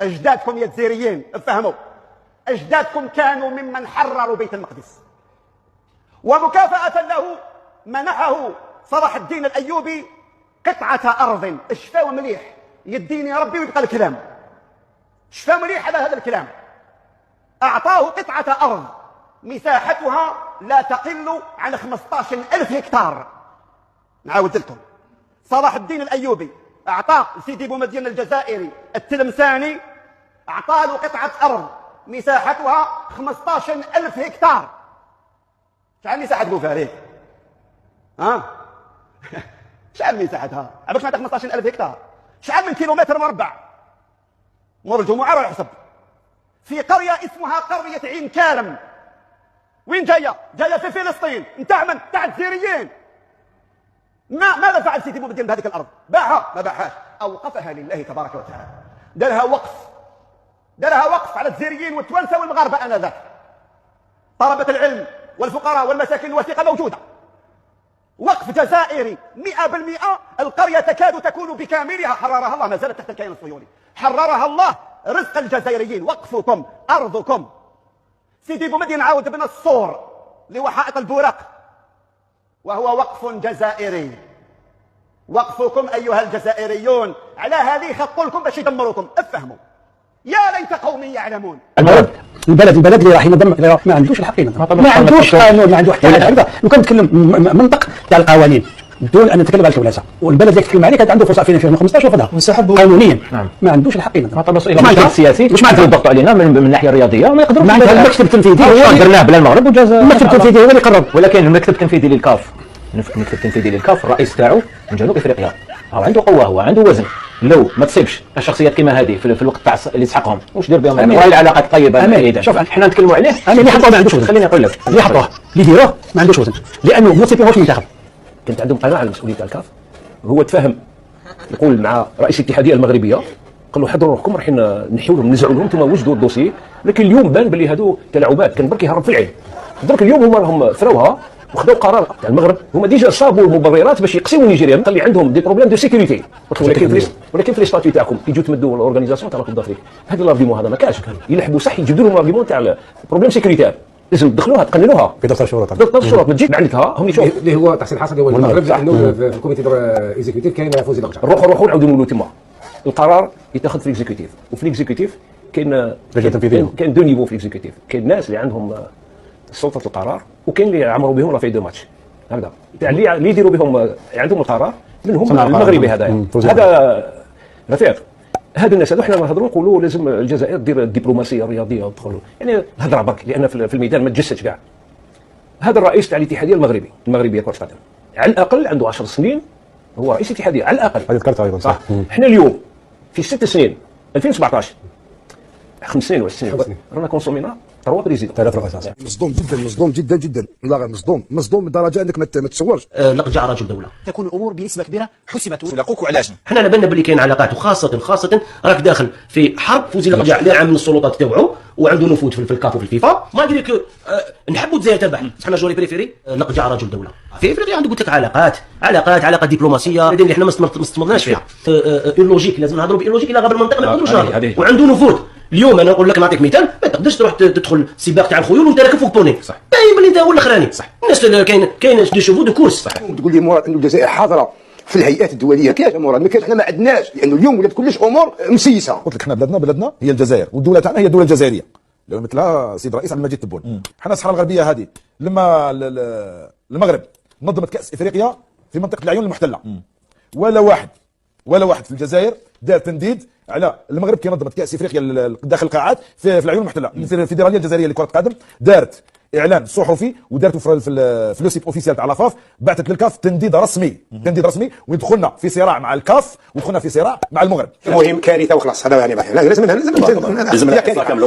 أجدادكم يا جزائريين افهموا، أجدادكم كانوا ممن حرروا بيت المقدس، ومكافأة له منحه صلاح الدين الأيوبي قطعة أرض. اشفاو مليح يديني يا ربي ويبقى الكلام، شفاو مليح على هذا الكلام. أعطاه قطعة أرض مساحتها لا تقل عن 15,000 هكتار. نعاود لكم، صلاح الدين الأيوبي أعطى سيدي بومدين الجزائري التلمساني، أعطى له قطعة أرض مساحتها 15,000 هكتار. شحال مساحة بوفاريك؟ ها؟ شحال مساحتها؟ عباك عندك 15,000 هكتار، شحال من كيلومتر مربع؟ مور الجمعة راه يحسب. في قرية اسمها قرية عين كارم. وين جاية؟ جاية في فلسطين. نتاع من؟ تاع الجزائريين. ماذا فعل سيدي بومدين بهذيك الأرض؟ باعها؟ ما باعهاش، أوقفها لله تبارك وتعالى. دارها وقف، دارها وقف على الجزائريين والتوانسة والمغاربة آنذاك. طلبة العلم والفقراء والمساكين الوثيقة موجودة. وقف جزائري 100%. القرية تكاد تكون بكاملها حررها الله، ما زالت تحت الكيان الصهيوني، حررها الله. رزق الجزائريين، وقفكم أرضكم. سيدي بومدين عاود بنا الصور لوحائط البوراق، وهو وقف جزائري. وقفكم أيها الجزائريون على هذه خط لكم باش يدمروكم. افهموا، يا ليت قومي يعلمون. البلد اللي راح ينظم ما عندوش الحق ينظم، ما عندوش قانون، ما عنده حتى حاجه. لو كان نتكلم منطق تاع القوانين بدون ان نتكلم على الكولاسه، والبلد اللي يتكلم عليه كانت عنده فرصه في 2015 وفضها قانونيا. نعم. ما عندوش الحق ينظم. المشكل السياسي واش معناتها يضغطوا علينا من الناحيه الرياضيه وما يقدروش. معناتها المكتب التنفيذي هو درناه بلا المغرب وجاز. المكتب التنفيذي هو اللي قرر، ولكن المكتب التنفيذي للكاف، المكتب التنفيذي للكاف الرئيس تاعو من جنوب افريقيا، هو عنده قوه، هو عنده وزن. لو ما تصيبش الشخصيات كما هذه في الوقت تاع اللي يسحقهم، واش دير بهم؟ وهي العلاقات الطيبه بعيده. شوف احنا نتكلموا عليه، اللي حطوه ما عندوش وزن. خليني نقول لك اللي حطوه اللي يديروه ما عندوش وزن، لانه ما تسيبوهوش منتخب. كانت عندهم قناعه على المسؤوليه تاع الكاف. هو تفاهم يقول مع رئيس الاتحاديه المغربيه، قال له حضروا روحكم راح نحيوا لهم نزعوا لهم ثم وجدوا الدوسي. لكن اليوم بان باللي هذو تلاعبات، كان برك يهرب في العين. درك اليوم هما راهم ثروها وخذوا قرار تاع المغرب، هما ديجا صابوا المبررات باش يقسموا نيجيريا، خلي عندهم دي بروبليم دو سيكوريتي. ولكن في لي تاعكم تيجوا تمدوا الاورغانيزاسيون تاع لا كوب دافريك، هذا الارغيومون هذا ما كاش. يلحبوا صح يجبدوا لهم الارغيومون تاع بروبليم سيكوريتير، لازم تدخلوها تقننوها في دفتر الشروط. دفتر الشروط ما تجيش عندها هم يشوفوا اللي هو تحسين حصري هو المغرب، لانه في الكوميتي اكزيكوتيف كاين فوزي دغجه. نروحوا نعاودوا نقولوا تما القرار يتخذ في الاكزيكوتيف، وفي الاكزيكوتيف كاين دو نيفو في الاكزيكوتيف. كاين ناس اللي عندهم سلطه القرار، وكاين اللي عمروا بهم رافعين دو ماتش. هكذا اللي يديروا بهم عندهم القرار منهم المغربي هذا رفيق. هاد الناس هذو حنا نهضروا نقولوا لازم الجزائر دير الدبلوماسيه الرياضيه وتدخلوا، يعني الهضره برك، لان في الميدان ما تجسدش كاع. هذا الرئيس تاع الاتحاديه المغربيه كره القدم على الاقل عنده 10 سنين هو رئيس الاتحاديه على الاقل. هذه ذكرتها ايضا صح. احنا اليوم في 6 سنين 2017 5 سنين ولا 6 سنين رانا كونسومينا 3 بريزيدون. 3 رؤساء. مصدوم جدا، مصدوم جدا جدا، والله غير مصدوم لدرجه انك ما تصورش. لقجع رجل دوله تكون الامور بنسبه كبيره حسبت. لاقوك وعلاش؟ حنا على بالنا باللي كاين علاقات، وخاصه راك داخل في حرب. فوزي لقجع اللي عام من السلطات تاعو وعنده نفوذ في الكاف وفي الفيفا. ما ادري نحبوا الجزائر تربح، حنا جوري بريفيري. لقجع رجل دوله في افريقيا عنده قلت لك علاقات دبلوماسيه اللي حنا ما استمرناش فيها. اللوجيك لازم نهضروا باللوجيك الى غاب المنطقه ما نقدروش نهضروا. وعنده نفوذ. اليوم انا نقول لك نعطيك مثال، ما تقدرش تروح تدخل سباق تاع الخيول وانت راكب فوق بوني. صح. باين باللي انت هو الاخراني. صح. الناس كاين دي شوفو دو كورس. صح. تقول لي مراد انه الجزائر حاضره في الهيئات الدوليه، كاش مراد ما كاش، حنا ما عندناش، لانه اليوم ولات كلش امور مسيسه. قلت لك حنا بلدنا هي الجزائر، والدوله تاعنا هي الدوله الجزائريه اللي مثلها السيد الرئيس عبد المجيد تبون. حنا الصحراء الغربيه هذه لما المغرب نظمت كاس افريقيا في منطقه العيون المحتله، ولا واحد في الجزائر دار تنديد على المغرب كي نظمت كاس افريقيا داخل القاعات في العيون المحتله. الفيدراليه الجزائريه لكره القدم دارت اعلان صحفي ودارته في لو سيت اوفيسيال تاع لافاف، بعثت للكاف تنديد رسمي ودخلنا في صراع مع الكاف ودخلنا في صراع مع المغرب. المهم كارثه وخلاص، هذا يعني لازم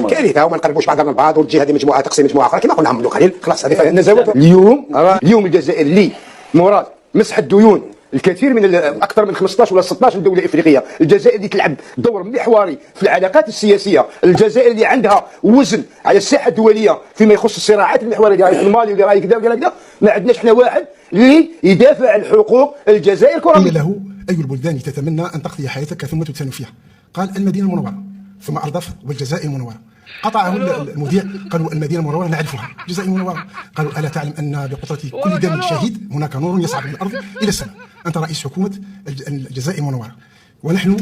كارثه، وما نقربوش بعضنا البعض، وتجي هذه مجموعه تقسيم مجموعه اخرى كما قلنا عملوا قليل خلاص. هذه نزوات اليوم الجزائر اللي مراد مسح الديون الكثير من اكثر من 15 ولا 16 دوله افريقيه. الجزائر اللي تلعب دور محوري في العلاقات السياسيه، الجزائر اللي عندها وزن على الساحه الدوليه فيما يخص الصراعات المحوريه في المالي واللي راهي كذا وكذا كذا. ما عندناش احنا واحد اللي يدافع عن حقوق الجزائر كره. قيل له اي البلدان تتمنى ان تقضي حياتك ثم تدفن فيها؟ قال المدينه المنوره. ثم أردف والجزائر المنورة. قطعه المذيع، قالوا المدينة المنورة نعرفها، الجزائر المنورة. قالوا ألا تعلم أن بقدرة كل دم شهيد هناك نور يصعد من الأرض إلى السماء. أنت رئيس حكومة الجزائر المنورة، ونحن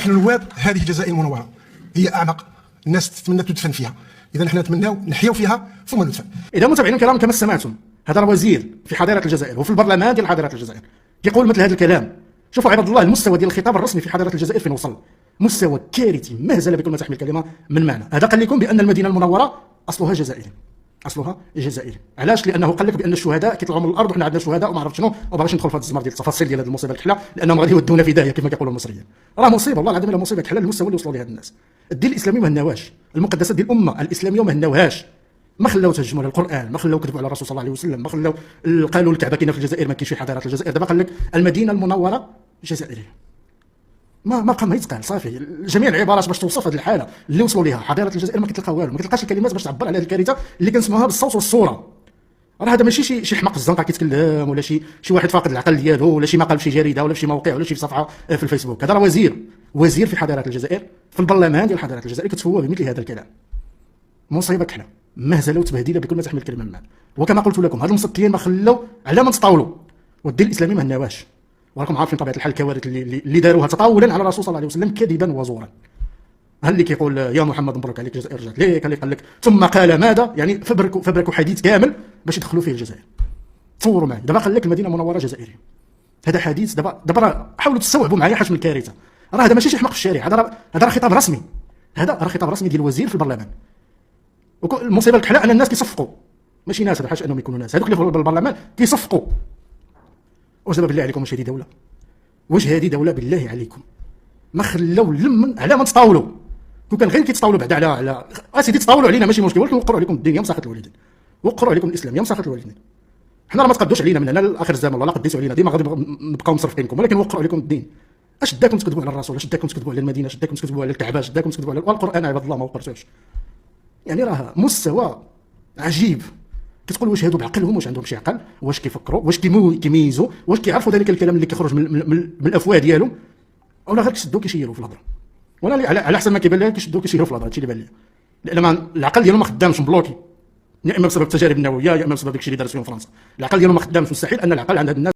نواب هذه الجزائر المنورة، هي أعمق الناس تتمنى تدفن فيها. إذا نحن نتمناو نحيوا فيها ثم ندفن. إذا متابعينا الكرام كما سمعتم، هذا وزير في حضارة الجزائر وفي البرلمان ديال حضارة الجزائر يقول مثل هذا الكلام. شوفوا عباد الله المستوى ديال الخطاب الرسمي في حضارة الجزائر فين وصل، مستوى كارثي مهزله بكل ما تحمل الكلمه من معنى. هذا قال لكم بان المدينه المنوره اصلها جزائري، اصلها جزائري. علاش؟ لانه قال لك بان الشهداء كيطلعوا من الارض وحنا عندنا شهداء وما عرفت شنو، وما بغاش ندخل في هذا الزمر ديال التفاصيل ديال هذه المصيبه الكحله، لانهم غادي يودونا في داهيه كما كيقولوا المصريين. راه مصيبه والله العظيم، راه مصيبه كحله للمستوى اللي وصلوا ليه هاد الناس. الدين الاسلامي ما هناواش، المقدسات ديال الامه الاسلاميه ما هناوهاش، ما خلاو تهجموا على القران، ما خلاو كذبوا على الرسول صلى الله عليه وسلم، ما خلاو قالوا الكعبه كاينه في الجزائر ما كاينش في حضاره الجزائر. دابا قال لك المدينه المنوره جزائريه، ما يتقال صافي. جميع العبارات باش توصف هذه الحاله اللي وصلوا ليها حضاره الجزائر ما كتلقى والو، ما كتلقاش الكلمات باش تعبر على هذه الكارثه اللي كنسموها بالصوت والصوره. راه هذا ماشي شي حماق الزنقه كيتكلم، ولا شي واحد فاقد العقل ديالو، ولا شي مقال في شي جريده ولا في شي موقع ولا شي صفحه في الفيسبوك. هذا راه وزير في حضاره الجزائر في البرلمان ديال حضاره الجزائر كتفوه بمثل هذا الكلام. مصيبه كحله مهزله وتبهديله بكل ما تحمل الكلمه من معنى. وكما قلت لكم هاد المسكين ما خلاو على ما تطاولوا، والدين الاسلامي ما هناواش. وراكم عارفين طبيعه الحال الكوارث اللي داروها تطاولا على الرسول صلى الله عليه وسلم كذبا وزورا. هل اللي كيقول يا محمد مبروك عليك الجزائر رجعت ليك، اللي قال لك ثم قال ماذا، يعني فبركوا حديث كامل باش يدخلوا فيه الجزائر. تصوروا معي دابا قال لك المدينه المنوره جزائريه، هذا حديث دابا حاولوا تستوعبوا معايا حجم الكارثه. راه هذا ماشي شي حماق في الشارع، هذا راه خطاب رسمي، هذا راه خطاب رسمي ديال الوزير في البرلمان. المصيبه الكحله ان الناس كيصفقوا، ماشي ناس، هذا حاجه انهم يكونوا ناس، هذوك اللي في البرلمان كيصفقوا. واش دابا بالله عليكم واش هذه دوله؟ واش هذه دوله بالله عليكم؟ ما خلاو لمن على ما تطاولوا. كون كان غير كيتطاولوا بعدا على اسيدي تطاولوا علينا ماشي مشكل، ولكن وقروا عليكم الدين يا مساخه الوالدين، وقروا عليكم الاسلام يا مساخه الوالدين. حنا راه ما تقدوش علينا من هنا لاخر الزمان، والله قديتوا علينا ديما غادي نبقاو مصرفينكم، ولكن وقروا عليكم الدين. اش داكم تكذبوا على الرسول، اش داكم تكذبوا على المدينه، اش داكم تكذبوا على الكعبه، اش داكم تكذبوا على القران عباد الله ما وقرتوش. يعني راه مستوى عجيب. كتقول واش هادو بعقلهم، واش عندهم شي عقل، واش كيفكروا، واش كيميزوا، واش كيعرفوا ذلك الكلام اللي كيخرج من الافواه ديالهم، ولا غير كيشدوا كيشيروا في الهضره، ولا على حسب ما كيبان لك كيشدوا كيشيروا في الهضره. هادشي اللي بان لي، لان العقل ديالهم ما خدامش مبلوكي، يا اما بسبب التجارب النوويه يا اما بسبب داكشي اللي دارت فيهم فرنسا. العقل ديالهم ما خدامش، مستحيل ان العقل عند هاد الناس